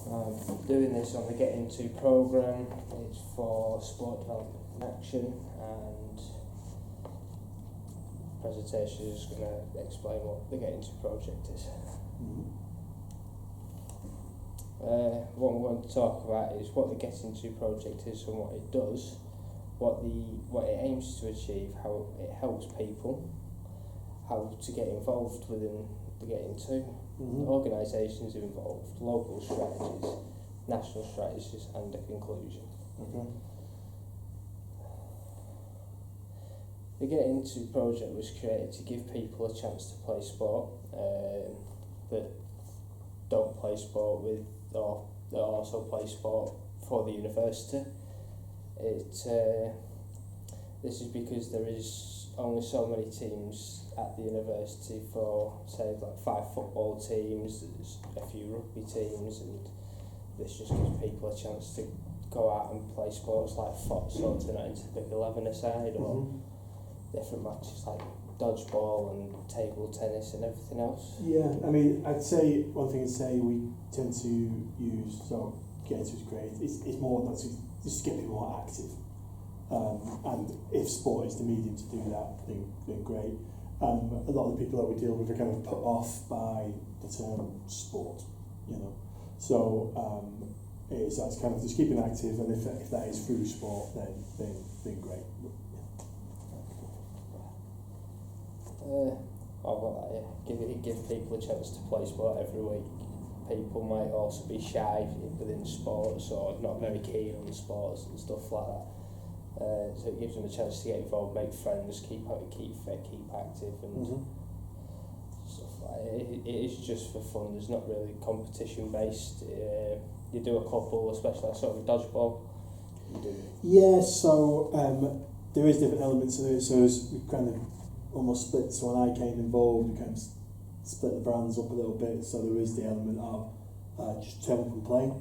Doing this on the Get Into programme. It's for sport development and action, and presentation is going to explain what the Get Into project is. What I'm going to talk about is what the Get Into project is and what it does, what it aims to achieve, how it helps people, how to get involved within the Get Into, organisations involved, local strategies, national strategies, and a conclusion. Okay. The Get Into project was created to give people a chance to play sport that don't play sport with, or that also play sport for the university. This is because there is only so many teams at the university for, say, like 5 football teams, there's a few rugby teams, and this just gives people a chance to go out and play sports like futsal, turn it into a big 11-a-side, or different matches like dodgeball and table tennis and everything else. Yeah, I mean, I'd say one thing I'd say we tend to use, so Get Into is great, it's more not to just get people more active. And if sport is the medium to do that, then great. A lot of the people that we deal with are kind of put off by the term sport, you know. So that's kind of just keeping active, and if that is through sport, then great. Give people a chance to play sport every week. People might also be shy within sports or not very keen on sports and stuff like that. So it gives them a chance to get involved, make friends, keep fit, keep active, and stuff like that. It is just for fun. There's not really competition based. You do a couple, especially sort of dodgeball. Yeah, so there is different elements of it. So we kind of almost split. So when I came involved, we kind of split the brands up a little bit. So there is the element of just turn up and play,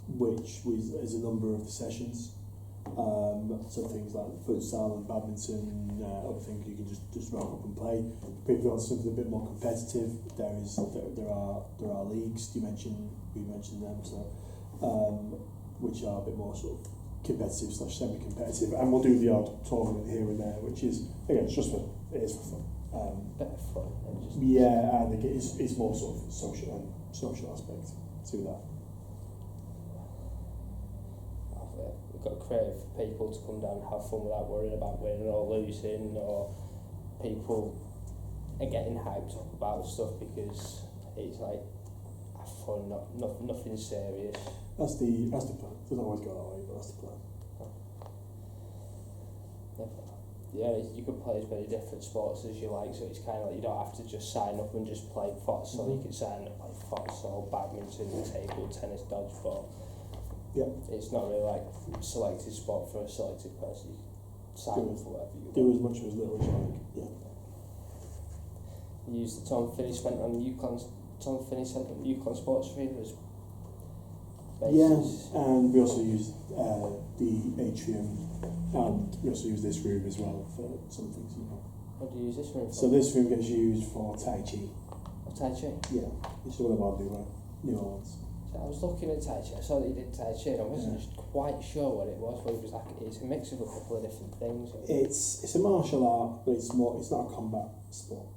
which is a number of the sessions. So things like futsal and badminton, other things you can just rock up and play. People who want something a bit more competitive, there are leagues. We mentioned them, so which are a bit more sort of competitive / semi-competitive, and we'll do the odd tournament here and there, which is again it's just for fun. Bit of fun. Yeah, and it's more sort of social aspect to that. We've got to create for people to come down and have fun without worrying about winning or losing, or people are getting hyped up about stuff because it's like have fun, nothing serious. That's the plan. Doesn't always go that way, but that's the plan. Yeah, you can play as many different sports as you like, so it's kind of like you don't have to just sign up and just play futsal. You can sign up and play futsal, badminton, table tennis, dodgeball. Yeah. It's not really like selected sport for a selected person. You sign up for whatever you want. Do as much or as little as you like. Yeah. You use the Tom Finney Centre on the Yukon Sports Arena as basis. Yeah, and we also use the atrium, and we also use this room as well for some things. What do you use this room for? So this room gets used for Tai Chi. Tai Chi? Yeah, it's one of our newer ones. I was looking at Tai Chi, I saw that you did Tai Chi, and I wasn't quite sure what it was, but it was like, it's a mix of a couple of different things. It's a martial art, but it's not a combat sport.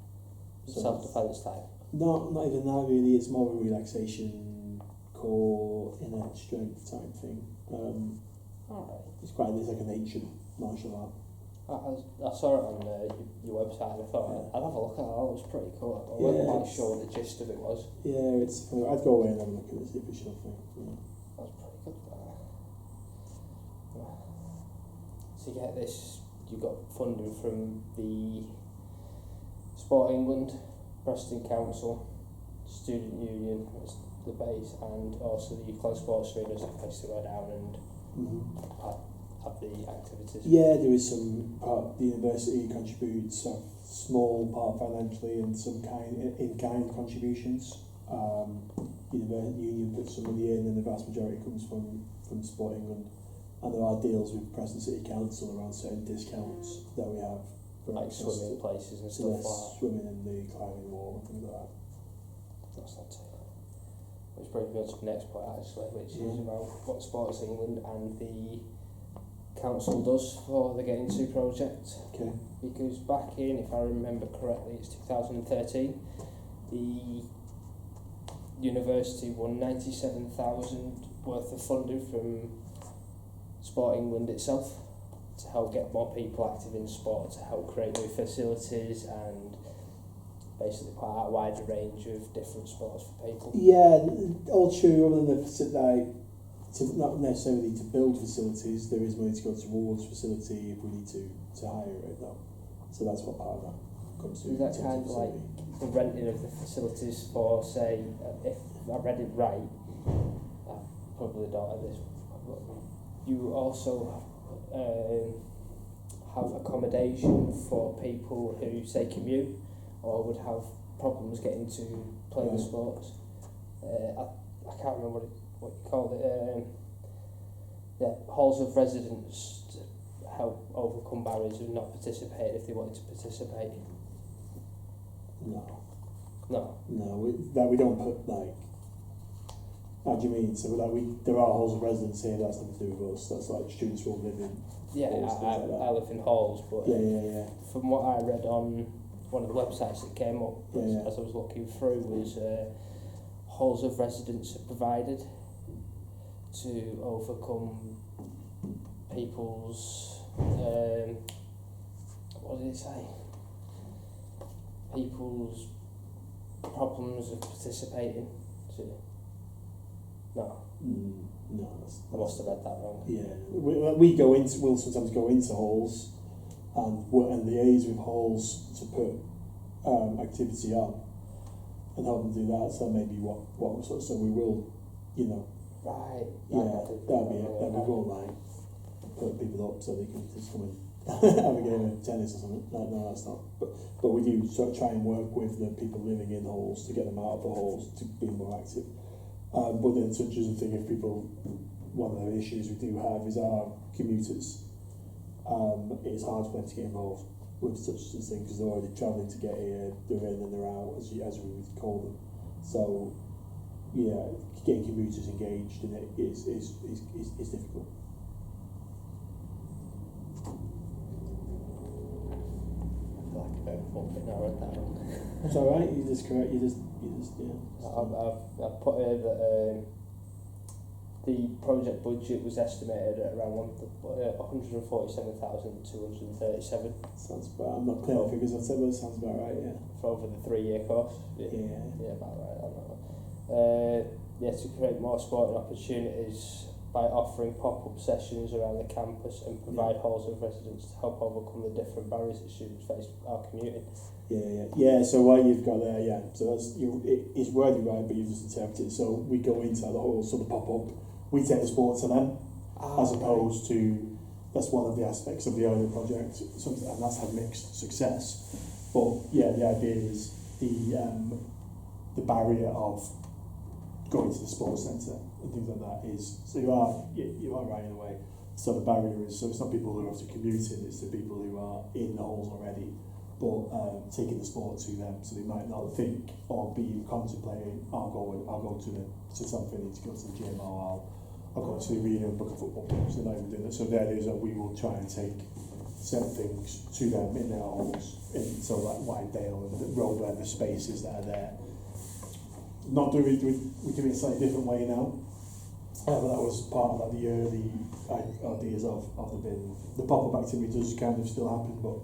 So self-defense type? Not even that really, it's more of a relaxation, core, inner strength type thing. Alright. It's like an ancient martial art. I saw it on your website and I thought I'd have a look at it. It was pretty cool. I wasn't quite sure what the gist of it was. Yeah, I'd go away and have a look at it, see if it's your thing. Yeah. That was pretty good. So you get this, you got funding from the Sport England, Preston Council, Student Union as the base, and also the Yukon Sports Arena as the place to go down and have the activities. Yeah, there is some part the university contributes a small part financially and some in-kind contributions. Union puts some money in, and the vast majority comes from Sport England. And there are deals with Preston City Council around certain discounts that we have. Like swimming places and stuff like that. Swimming in the climbing wall and things like that. That's not too bad. which brings me on to the next point actually, which is about what Sports England and the council does for the Getting To project. Okay. Because back in, if I remember correctly, it's 2013, the university won 97,000 worth of funding from Sport England itself to help get more people active in sport, to help create new facilities and basically quite a wider range of different sports for people. Yeah, all true. Other than not necessarily to build facilities, there is money to go towards facility if we need to hire it though. So that's what part of that comes to. Is that kind of like the renting of the facilities for, say, if I read it right, I probably don't have this, but you also have accommodation for people who, say, commute or would have problems getting to play the sports. I can't remember what you called it. Halls of residence to help overcome barriers of not participating if they wanted to participate. No. We don't put like. How do you mean? So there are halls of residence here. That's nothing to do with us. That's like students will live in. Yeah, I live in halls, but from what I read on one of the websites that came up as I was looking through was halls of residence are provided to overcome people's what did it say? People's problems of participating. No, I must have read that wrong. Yeah, we'll sometimes go into halls and liaise with halls to put activity on and help them do that. So maybe so we will, Right. that'd be it. Then we will like put people up so they can just come and have a game of tennis or something. No, that's not. But we do sort of try and work with the people living in halls to get them out of the halls to be more active. But then such as a thing, if people, one of the issues we do have is our commuters. It's hard for them to get involved with such a thing because they're already travelling to get here, they're in and they're out, as we would call them. So, yeah, getting commuters engaged in it is difficult. I feel like a bit of a bumping now, I read that wrong. It's alright, you just yeah. I've put here that the project budget was estimated at around 147,237 Sounds about. I'm not clear on figures. I'd say, but it sounds about right. Yeah. for over the 3-year course. Yeah, about right. I don't know. To create more sporting opportunities by offering pop-up sessions around the campus and provide halls of residence to help overcome the different barriers that students face are commuting. Yeah. So what you've got there, so that's it's worded right, but you've just interpreted it. So we go into the halls, so the pop-up, we take the sport to them, as opposed to, that's one of the aspects of the earlier project, and that's had mixed success. But the idea is the barrier of going to the sports centre and things like that is, so you are right in a way. So the barrier is, so it's not people who are obviously commuting, it's the people who are in the halls already, but taking the sport to them, so they might not think or be contemplating, I'll go to something, need to go to the gym, or I'll go to the arena and book a football game. So they're not even doing that. So the idea is that we will try and take certain things to them in their halls, so like Whitedale and Rover and the spaces that are there. Not doing it, we do it a slightly different way now. But that was part of like the early ideas of the bin. The pop-up activity does kind of still happen, but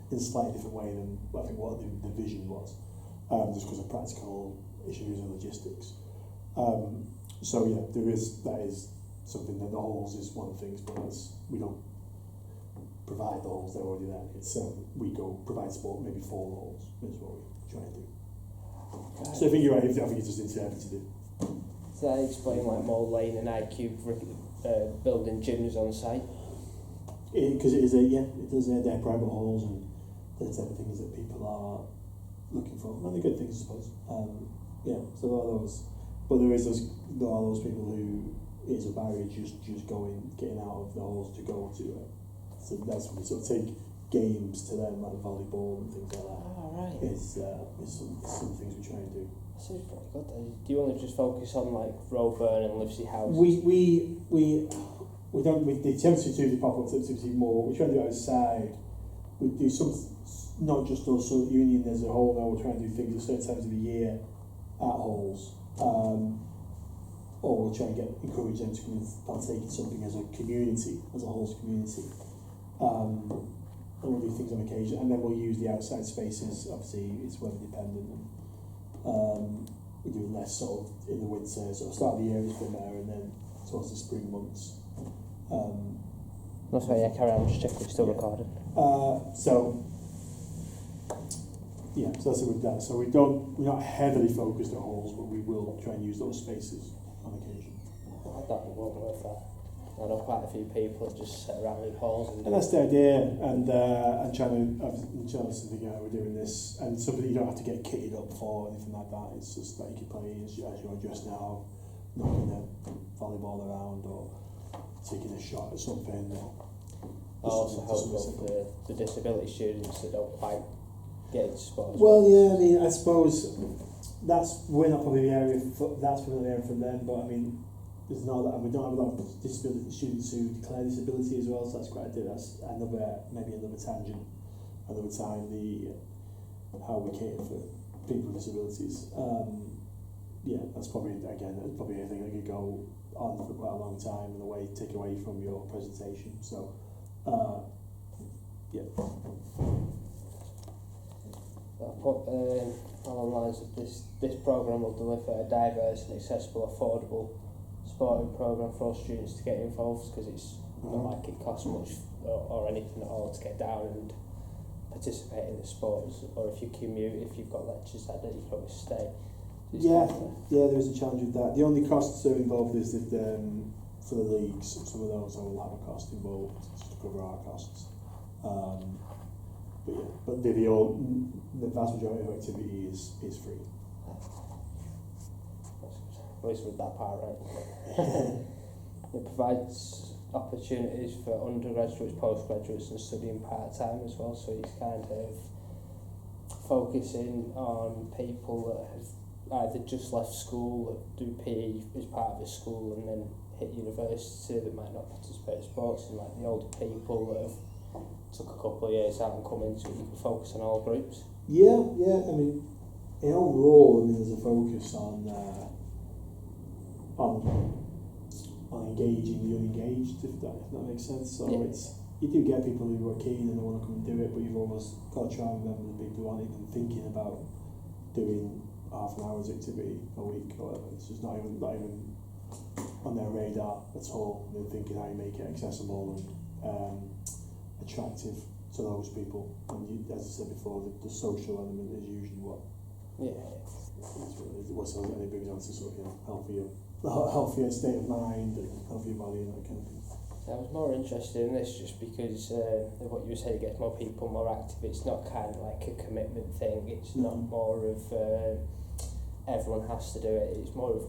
in a slightly different way than I think what the vision was, just because of practical issues and logistics. That is something that the halls is one of the things, but we don't provide the halls, they're already there. It's we go provide support maybe for the halls, is what we try and do. Okay. So I think you're right, I think you just interpreted it. So I explain like Mold Lane and IQ building gyms on site? Because it does they're private halls and the type of things that people are looking for. One of the good things, I suppose. So there are those. But there are those people who it is a barrier just getting out of the halls to go to it. So that's when we sort of take games to them, like volleyball and things like that. Oh, right. It's some things we try and do. Sounds pretty good. Do you only just focus on like Roeburn and Livesey House? We don't. The attempts to do the pop-up activity more. We're trying to do outside. We do some, not just us. So Union as a whole. Now we're trying to do things at certain times of the year at halls. Or we'll try and encourage them to come and partake in something as a community, as a halls community. And we'll do things on occasion, and then we'll use the outside spaces. Obviously, it's weather dependent. We do less sort of in the winter, sort of start of the year it's been there, and then towards the spring months. That's right, yeah, carry on, just check we're still recording. So that's it with that. So we're not heavily focused at halls, but we will try and use those spaces on occasion. That won't work that. I know quite a few people just sit around in halls and that's the idea, and trying to think how we're doing this, and something you don't have to get kitted up for or anything like that. It's just that you can play as you're dressed now, knocking a volleyball around or taking a shot at something. I also help the disability students that don't quite get into sport. Well, yeah, I mean, I suppose we're not probably the area that's probably the area for them, but I mean, there's not that, and we don't have a lot of disability students who declare disability as well, so that's quite a deal. That's maybe another tangent, another time, how we cater for people with disabilities. That's probably anything that could go on for quite a long time and take away from your presentation. So, Along the lines of this programme will deliver a diverse and accessible, affordable sporting programme for all students to get involved, because it's not like it costs much or anything at all to get down and participate in the sports, or if you commute, if you've got lectures that day, you can always stay. There is a challenge with that. The only costs that are involved is that for the leagues, some of those will have a cost involved just to cover our costs. But the vast majority of activity is free. At least with that part right. It provides opportunities for undergraduates, postgraduates and studying part-time as well, so it's kind of focusing on people that have either just left school, that do PE as part of a school and then hit university, that might not participate in sports, and like the older people that have took a couple of years out and come into it. You can focus on all groups. Yeah, I mean, in overall, there's a focus on engaging the unengaged, if that makes sense. So you do get people who are keen and want to come and do it, but you've almost got to try and remember the people who aren't even thinking about doing half an hour's activity a week or whatever. It's just not even on their radar at all. They're thinking how you make it accessible and attractive to those people. And as I said before, the social element is usually what brings on to sort of healthier state of mind and healthier body and that kind of thing. I was more interested in this just because of what you were saying, it gets more people more active. It's not kind of like a commitment thing. It's not more of everyone has to do it. It's more of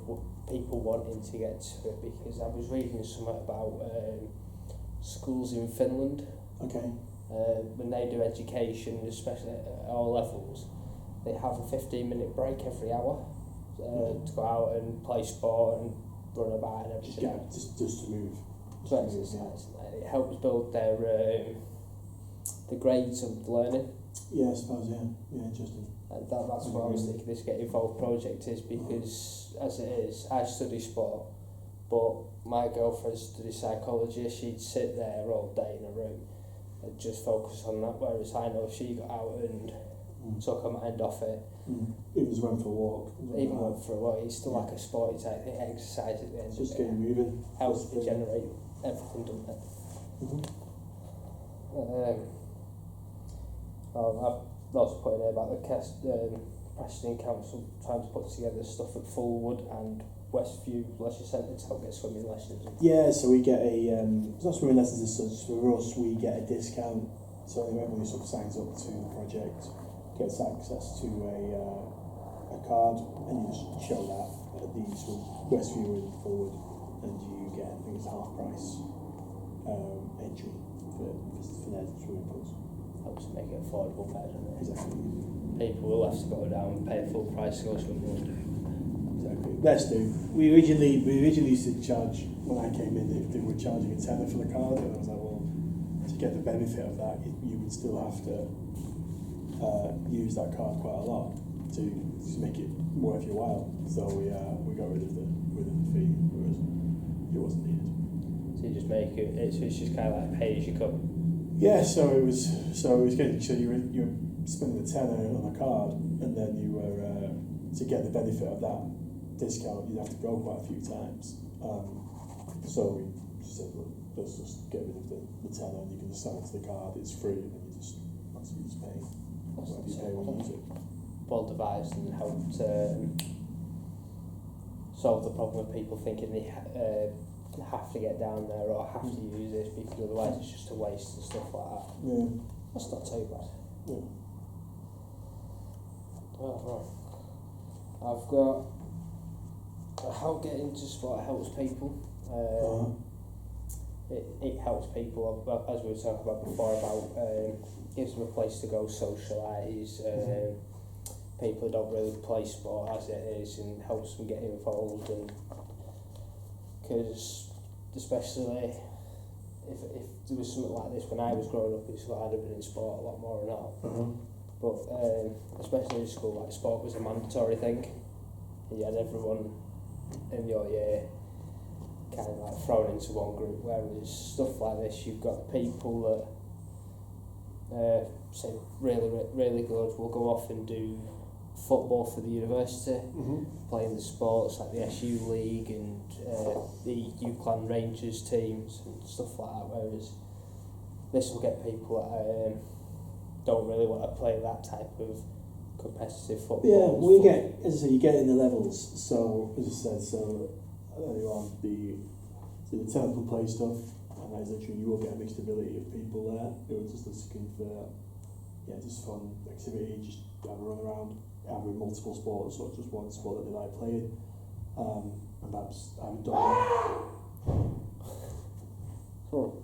people wanting to get to it, because I was reading something about schools in Finland. Okay. When they do education, especially at all levels, they have a 15-minute break every hour to go out and play sport and run about and everything. Just to move. To exercise. It helps build their the grades of learning. Yeah, I suppose. Yeah, interesting. And that's what I was thinking this Get Involved project is, because as it is, I study sport, but my girlfriend studies psychology. She'd sit there all day in a room and just focus on that, whereas I know she got out and took her mind off it. Even just went for a walk. Even went for a walk. It's still like a sport. It's like exercise at the end. Just getting moving. Helps regenerate everything, doesn't it? I've also put in there about the Preston Council trying to put together stuff at Fullwood and Westview Leisure Centre to help get swimming lessons. Yeah, so we get it's not swimming lessons as such. For us, we get a discount. So everyone who sort of signs up to the project gets access to a card, and you just show that at the Westview and Fullwood, and you get, I think it's half price entry for their swimming pools. helps make it affordable better, doesn't it? Exactly. People will have to go down and pay full price to go to Wimbledon. Exactly. Let's do. We originally used to charge, when I came in, they were charging a tenner for the card, and I was like, well, to get the benefit of that, you would still have to use that card quite a lot to make it worth your while. So we got rid of the fee, whereas it wasn't needed. So you just make it. It's just kind of like pay as you go. Yeah. So it was good. So you were spending a tenner on a card, and then you were to get the benefit of that discount, you'd have to go quite a few times. So we said, look, let's just get rid of the tenner, and you can just sign it to the card. It's free, and then you just pay. Whatever you pay when you use it. Well devised and helped solve the problem of people thinking they have to get down there or have to use this because otherwise it's just a waste and stuff like that. Yeah. That's not too bad. Yeah. Oh, right. I've got how getting into sport helps people. It helps people, as we were talking about before, about gives them a place to go socialise. People who don't really play sport as it is, and helps them get involved. And because especially if there was something like this when I was growing up, it's like I'd have been in sport a lot more now. But especially in school, like sport was a mandatory thing. You had everyone in your year kind of like thrown into one group, whereas stuff like this, you've got people that say really good will go off and do football for the university, playing the sports like the SU League and the UClan Rangers teams and stuff like that, whereas this will get people that don't really want to play that type of competitive football. Yeah, well, you get, as I say, you get in the levels. So, as I said, earlier on, the technical play stuff, and as I said, you will get a mixed ability of people there who are just looking for, just fun activity, just have a run around, either in multiple sports or just one sport that they like playing. And perhaps I haven't done that. Cool.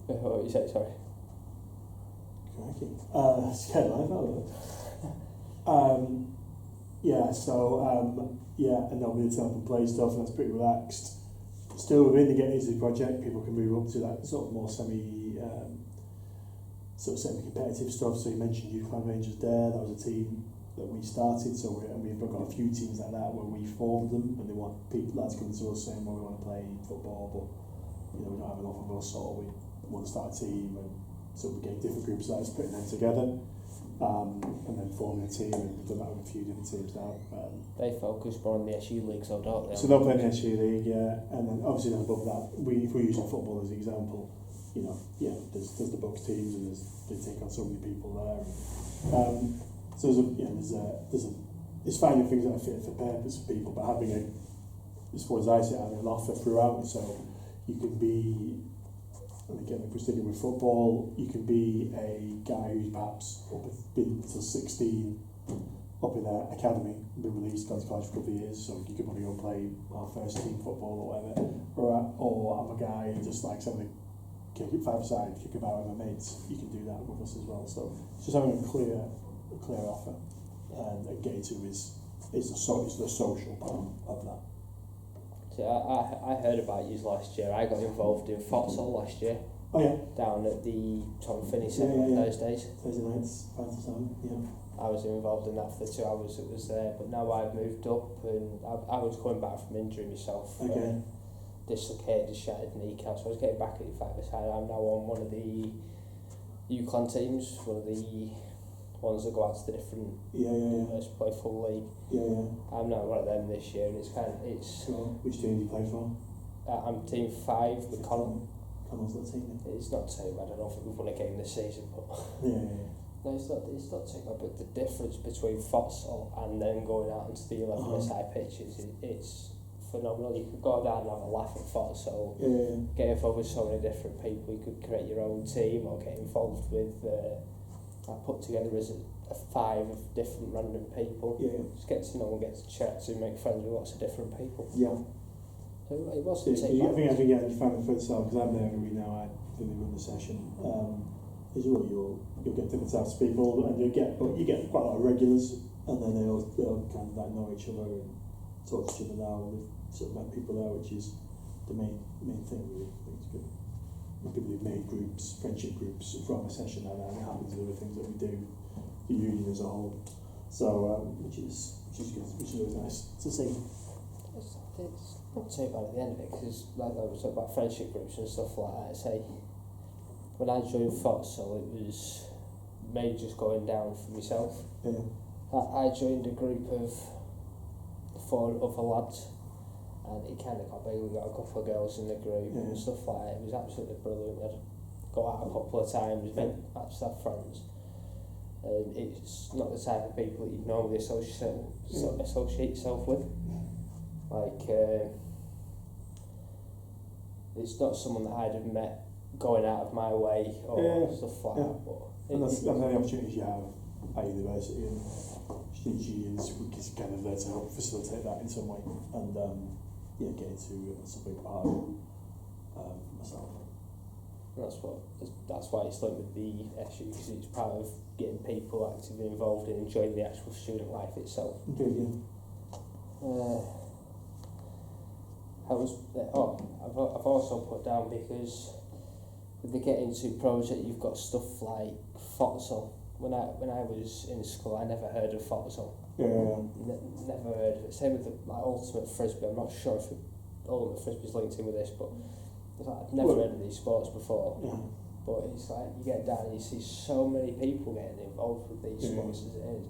What you say, sorry? Crikey. Scared life out of it. And then with the help and play stuff, and that's pretty relaxed. Still within the Get Easy project, people can move up to that sort of more semi-competitive stuff. So you mentioned UClan Rangers there, that was a team that we started, we've got a few teams like that where we formed them, and they want lads coming to us saying, well, we want to play football, but we don't have enough of us, or we want to start a team, and so we get different groups of lads putting them together, and then forming a team, and we've done that with a few different teams now. They focus more on the SU League, so don't they? So they'll play in the SU League, and then obviously then above that, if we're using football as an example, there's the Bucks teams, and they take on so many people there. So it's finding things that are fit for purpose for people, but having as far as I see it, having an offer throughout, so you can be, and again, if we're sticking with football, you can be a guy who's perhaps been till 16, up in their academy, been released, gone to college for a couple of years, so you could probably go play our first team football or whatever. Or I'm a guy who just likes having a kick it five-side, kick about with my mates. You can do that with us as well. So it's just having a clear offer, and getting to is the social part of that. So I heard about you last year. I got involved in futsal last year. Oh yeah. Down at the Tom Finney Centre on Thursdays. Thursday nights, 5 to 7. Yeah. I was involved in that for the 2 hours it was there, but now I've moved up, and I was coming back from injury myself. Okay. Dislocated, shattered kneecap, so I was getting back at the 5-a-side. I'm now on one of the UClan teams, one of the ones that go out to the different play full league. I'm now one of them this year, and So which team do you play for? I'm team 5 with Connell. Connell's the team. It's not too bad. I don't think we've won a game this season, but no, it's not too bad. But the difference between futsal and then going out into the 11-a-side pitches, it's phenomenal. You could go down and have a laugh at futsal, get involved with so many different people. You could create your own team or get involved with. I put together as a 5 of different random people. Just get to know and get to chat to, make friends with lots of different people. It wasn't I too bad. think you find the futsal, because I'm there every week now, I really run the session, is you'll get different types of people, and you get quite a lot of regulars, and then they'll kind of like know each other and talk to each other now, and they've sort of met people there, which is the main thing really. I think it's good. And people who've made groups, friendship groups from a session like that, and it happens with other things that we do, the union as a whole. So which is good, which is really nice to see. It's not too bad at the end of it, because like I was talking about friendship groups and stuff like that. Say when I joined futsal, it was me just going down for myself. Yeah. I joined a group of 4 other lads, and it kind of got big. We got a couple of girls in the group and stuff like that. It was absolutely brilliant. We'd go out a couple of times, met actually have friends. And it's not the type of people that you normally associate yourself with. Like, it's not someone that I'd have met going out of my way or stuff like that. But and that's the opportunities you have at university, and student unions is kind of there to help facilitate that in some way, and get into some big part of myself. That's why it's linked with the SU, because it's part of getting people actively involved in enjoying the actual student life itself. Okay, yeah. I've also put down, because with the Get Into project, you've got stuff like futsal. When I was in school, I never heard of futsal. Yeah. Never heard of it. Same with ultimate frisbee. I'm not sure if ultimate frisbee's linked in with this, but it's like, I've never heard of these sports before. Yeah. But it's like you get down and you see so many people getting involved with these sports as it is.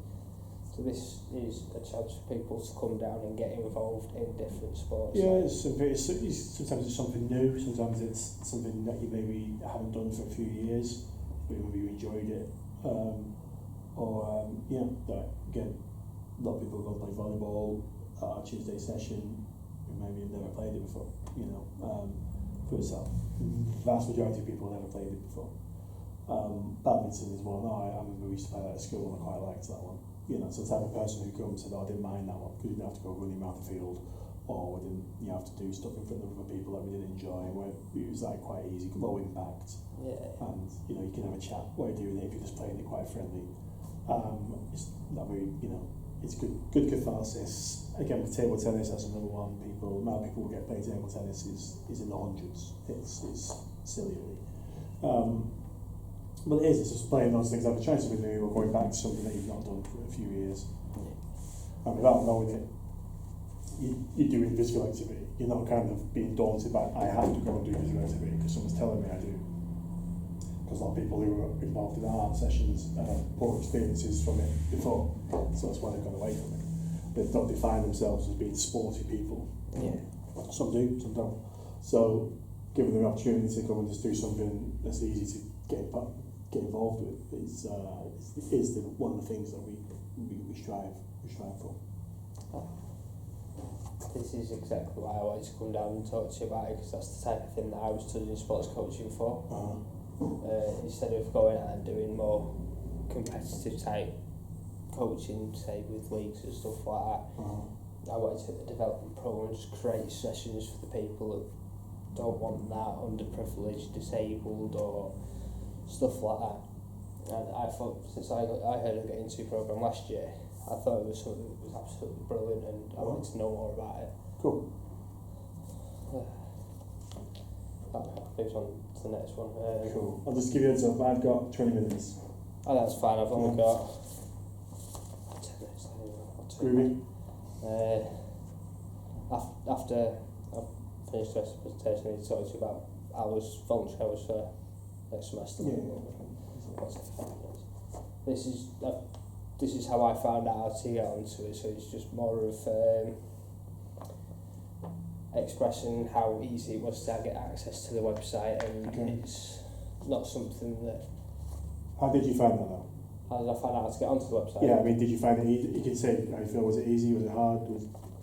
So this is a chance for people to come down and get involved in different sports. Yeah, sometimes it's something new, sometimes it's something that you maybe haven't done for a few years, but maybe you enjoyed it. Again, a lot of people go play volleyball at our Tuesday session who maybe have never played it before, futsal. Vast majority of people have never played it before. Badminton is one. I remember we used to play that at school and I quite liked that one. So the type of person who comes and said, I didn't mind that one because we didn't have to go running around the field, or we didn't have to do stuff in front of other people that we didn't enjoy. It was like quite easy, low impact, and you can have a chat while you're doing it if you're just playing it quite friendly. It's not very, it's good catharsis. Again, with table tennis, that's another one. The amount of people who get playing table tennis is in the hundreds. It's silly, really. But it's just playing those things. I've trying something new or going back to something that you've not done for a few years. And without knowing it, you're doing physical activity. You're not kind of being daunted by, I have to go and do physical activity because someone's telling me I do. Because a lot of people who are involved in art sessions have poor experiences from it before, so that's why they've gone away from it. They don't define themselves as being sporty people. Yeah. Some do, some don't. So giving them the opportunity to come and just do something that's easy to get involved with is one of the things that we strive for. This is exactly why I wanted to come down and talk to you about it, because that's the type of thing that I was studying sports coaching for. Instead of going out and doing more competitive type coaching, say with leagues and stuff like that, I wanted to hit the development program and just create sessions for the people that don't want that, underprivileged, disabled or stuff like that. And I thought, since I heard of the Get Into program last year, I thought it was something that was absolutely brilliant, and I wanted to know more about it. Cool. That moves on to the next one. Cool. I'll just give you a heads up. I've got 20 minutes. Oh, that's fine. I've only got 10 minutes. Groovy. After I've finished the rest of the presentation, I need to talk to you about voluntary hours for next semester. This is how I found out how to get onto it. So it's just more of expressing how easy it was to get access to the website, and it's not something that. How did you find that though? How did I find out how to get onto the website? Yeah, I mean, did you find it easy? You can say how you feel. Was it easy? Was it hard?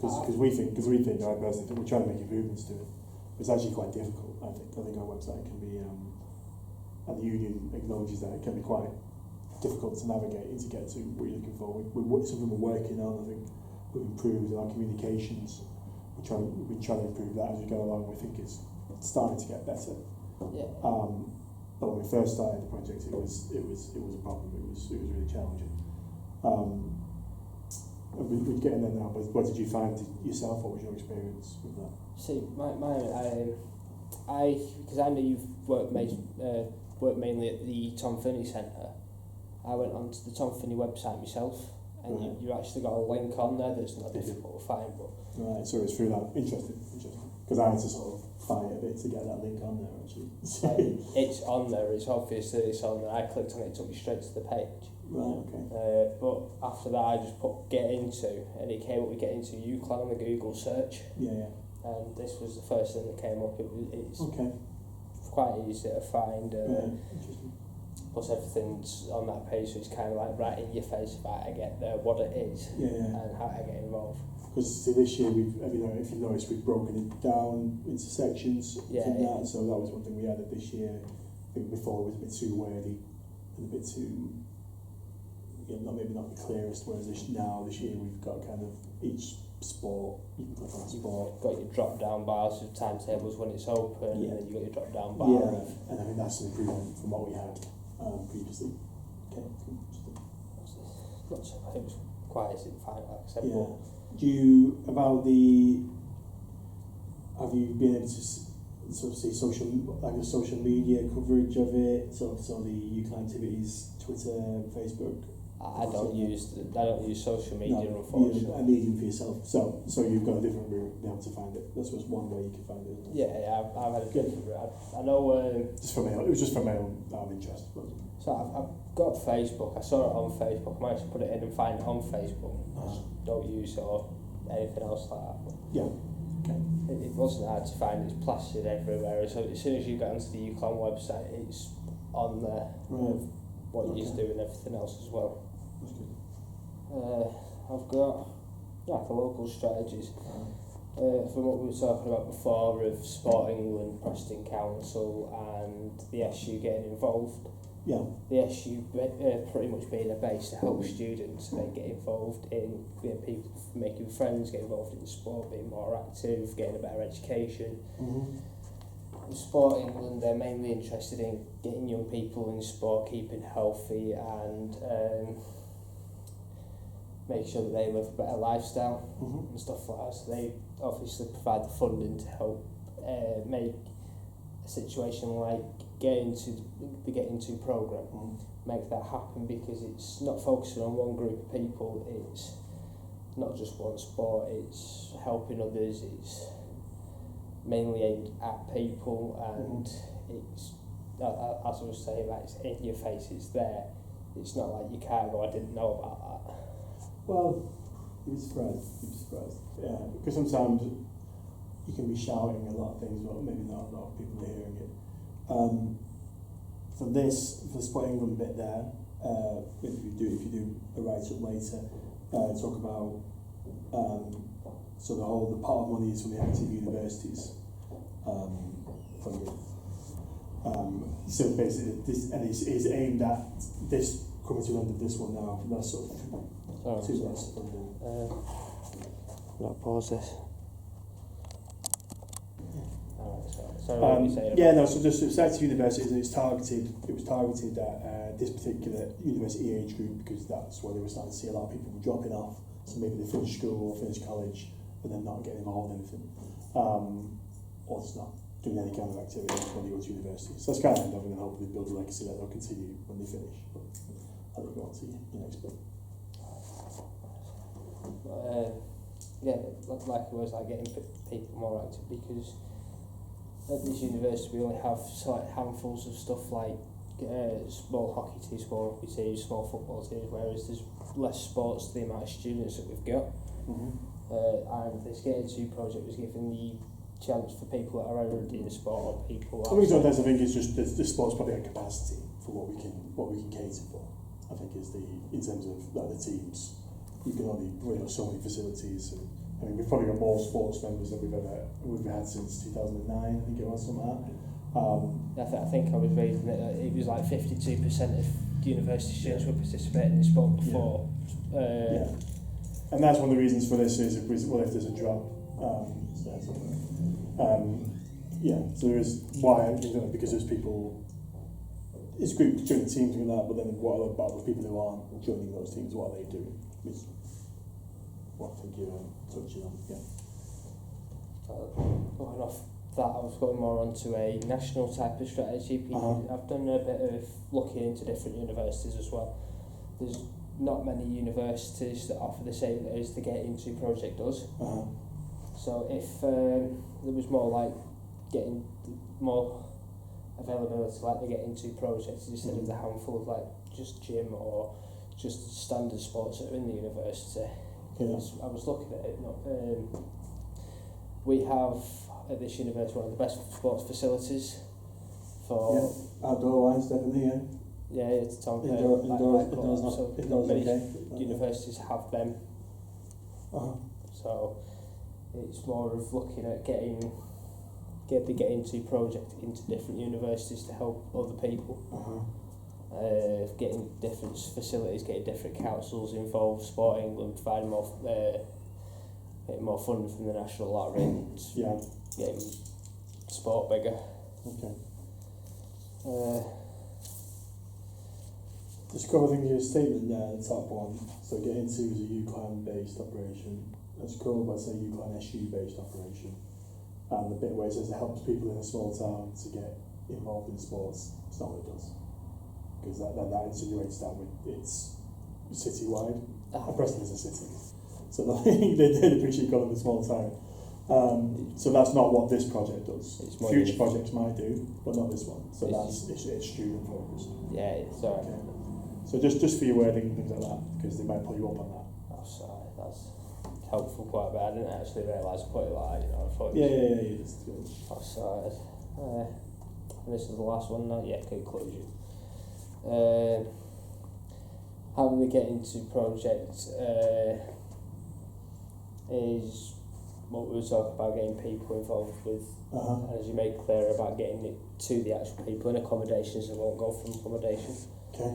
Because we think, I personally think we're trying to make improvements to it. It's actually quite difficult. I think our website can be, and the union acknowledges that it can be quite difficult to navigate and to get to what you're looking for. Something we're working on. I think we've improved in our communications. we've been trying to improve that as we go along. We think it's starting to get better. Yeah. But when we first started the project, it was a problem. It was really challenging. We're getting there now. But what did you find yourself? What was your experience with that? See, because I know you've worked mainly at the Tom Finney Centre. I went onto the Tom Finney website myself, and Right. you actually got a link on there that's not difficult to find. But Right, so it's through that. Interesting. Because I had to sort of fight a bit to get that link on there, actually. it's on there. It's obviously it's on there. I clicked on it, it took me straight to the page. Right, okay. But after that, I just put get into, and it came up with get into UCLan on the Google search. Yeah. And this was the first thing that came up. It's Okay. quite easy to find. Interesting. Plus everything's on that page, so it's kind of like right in your face about I get there, what it is, Yeah. and how I get involved. Because this year if you noticed, we've broken it down into sections. Yeah. That, so that was one thing we added this year. I think before it was a bit too wordy and a bit too, maybe not the clearest. Whereas this year we've got kind of each sport. You can click on a sport. You've got your drop down bars with timetables when it's open, Yeah. and then you've got your drop down bar. Yeah, and I think that's an improvement from what we had previously. Okay, interesting. Not so bad. It was quite easy to find, like I said. Yeah. But Have you been able to sort of see the social media coverage of it? So the UCLan activities, Twitter, Facebook. I don't use social media, No, unfortunately. a medium for yourself. So you've got a different route now to find it. That's just one way you can find it. Isn't it? Yeah, I've had a different route. I know. Just for me, it was just for my own interest. So I've got Facebook. I saw it on Facebook. I managed to put it in and find it on Facebook. I just don't use it or anything else like that. But Yeah. Okay. it wasn't hard to find. It's plastered everywhere. So as soon as you get onto the UCLan website, it's on there with what you used to do and everything else as well. That's good. I've got the local strategies. From what we were talking about before of Sport England, Preston Council and the SU getting involved. Yeah. The SU pretty much being a base to help students get involved in people making friends, get involved in sport, being more active, getting a better education. Mm-hmm. Sport England, they're mainly interested in getting young people in sport, keeping healthy and make sure that they live a better lifestyle and stuff like that. So they obviously provide the funding to help make a situation like the Get Into programme, make that happen, because it's not focusing on one group of people, it's not just one sport, it's helping others, it's mainly aimed at people, and it's, as I was saying, like, it's in your face, it's there, it's not like you can't go, I didn't know about that. Well, you'd be surprised. Yeah, because sometimes you can be shouting a lot of things, but maybe not a lot of people are hearing it. For the Sport England bit there, if you do a write-up later, talk about the part of money is from the active universities funding. So basically, this and is aimed at this coming to the end of this one now. That's sort of two lots of funding. I'll pause this. So just it's active universities, and it was targeted at this particular university age group, because that's where they were starting to see a lot of people dropping off. So maybe they finish school or finish college and then not getting involved in anything, or just not doing any kind of activity when they go to university. So that's kind of and then hopefully build a legacy that they'll continue when they finish. But I'll go on to your next bit. Like it was like getting people more active, because at this university we only have select handfuls of stuff like small hockey teams, small rugby teams, small football teams, whereas there's less sports to the amount of students that we've got. And this Get Into project was giving the chance for people that are already in the sport, or people. I think sometimes it's just the sport's probably at capacity for what we can cater for. I think is in terms of the teams, you can only so many facilities. And, I mean, we've probably got more sports members than we've had since 2009. I think it was something like that. I think I was reading that it was like 52% of university students were participating in sport before. And that's one of the reasons for this is if there's a drop So that's yeah, so there is why I think because there's people. It's good joining teams and that, but then what about the people who aren't joining those teams? What are they doing? Is what I think you're touching on. Yeah. Going off that, I was going more onto a national type of strategy. I've done a bit of looking into different universities as well. There's not many universities that offer the same as the Get Into project does. So if there was more like getting more availability like they Get Into projects instead of the handful of like just gym or just standard sports that are in the university. Yeah. I was looking at it. We have at this university one of the best sports facilities for outdoor wise, definitely. it's on Indoors not many okay. universities have them. So it's more of looking at get the Get Into project into different universities to help other people. Getting different facilities, getting different councils involved, Sport England, providing more getting more funding from the national lottery and getting sport bigger. Okay. There's a couple of things in your statement there, the top one. So Get Into is a UCLan based operation. That's cool, but say UCLan SU based operation. And the bit where it says it helps people in a small town to get involved in sports, it's not what it does. Because that insinuates that it's city-wide. Preston is a city. So they appreciate calling it a small town. So that's not what this project does. Future projects might do, but not this one. So it's student focused. Yeah, sorry. Okay. So just for your wording and things like that, because they might pull you up on that. Oh, sorry, that's helpful quite a bit. I didn't actually realise I put it like that, I thought Yeah. Oh, sorry. And this is the last one now. Yeah, conclusion. Having the Get Into project is what we were talking about, getting people involved with, as you make clear about getting it to the actual people, and accommodations that won't go from accommodation. Okay.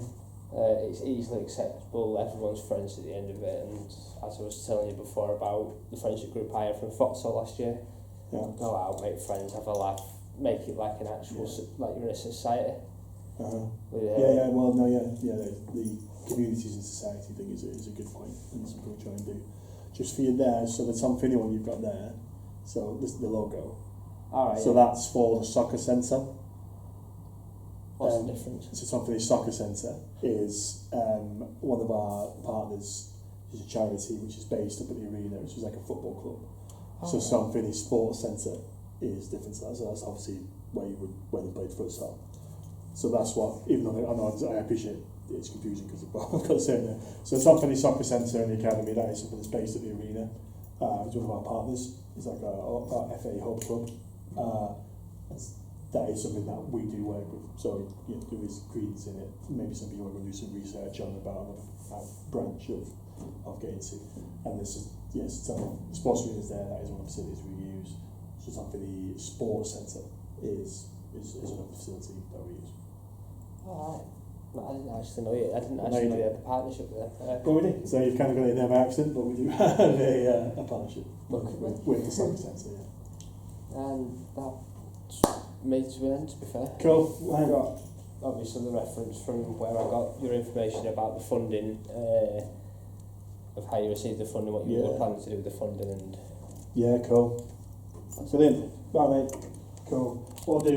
It's easily acceptable, everyone's friends at the end of it, and as I was telling you before about the friendship group I had from Foxhall last year, go out, make friends, have a laugh, make it like an actual, like you're in a society. The communities and society thing is a good point, and something we're trying to do. Just for you there, so the Tom Finney one you've got there, so this is the logo. Alright. So that's for the soccer centre. What's the difference? So Tom Finney Soccer Centre is one of our partners, is a charity which is based up at the arena, which is like a football club. So Tom Finney Sports Centre is different to that, so that's obviously where they played futsal. So that's what, even though I appreciate it's confusing because I've got to say it there. So the Tom Finney Soccer Centre and the Academy, that is something that's based at the arena. It's one of our partners. It's like our FA hub club. That is something that we do work with. So there is credence in it. Maybe some people are going to do some research on about another branch of Get Into. And this is, sports arena is there, that is one of the facilities we use. So Tom Finney Sports Centre is another facility that we use. Alright. No, I didn't actually know you. I didn't actually know you had a partnership there. But we did. So you've kind of got it there by accident, but we do have a partnership with the Soccer Centre. And that's made to an end, to be fair. Cool. I've got obviously the reference from where I got your information about the funding, of how you received the funding, what you were planning to do with the funding, and cool. Brilliant. Right, mate. Cool. What I'll do.